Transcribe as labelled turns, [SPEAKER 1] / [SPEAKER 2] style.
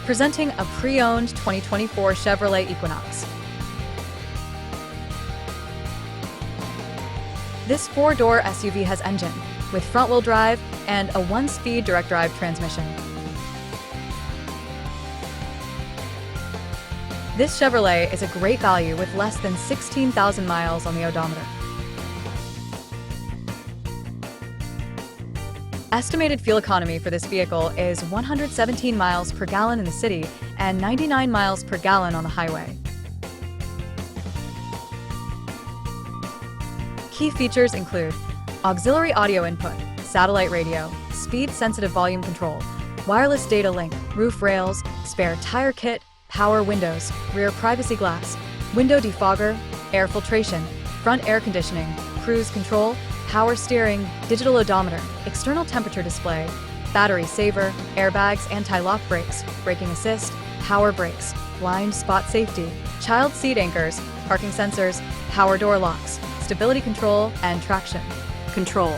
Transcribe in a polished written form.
[SPEAKER 1] Presenting a pre-owned 2024 Chevrolet Equinox. This four-door SUV has engine with front-wheel drive and a 1-speed direct-drive transmission. This Chevrolet is a great value with less than 16,000 miles on the odometer. Estimated fuel economy for this vehicle is 117 miles per gallon in the city and 99 miles per gallon on the highway. Key features include auxiliary audio input, satellite radio, speed-sensitive volume control, wireless data link, roof rails, spare tire kit, power windows, rear privacy glass, window defogger, air filtration, front air conditioning, cruise control, power steering, digital odometer, external temperature display, battery saver, airbags, anti-lock brakes, braking assist, power brakes, blind spot safety, child seat anchors, parking sensors, power door locks, stability control, and traction control.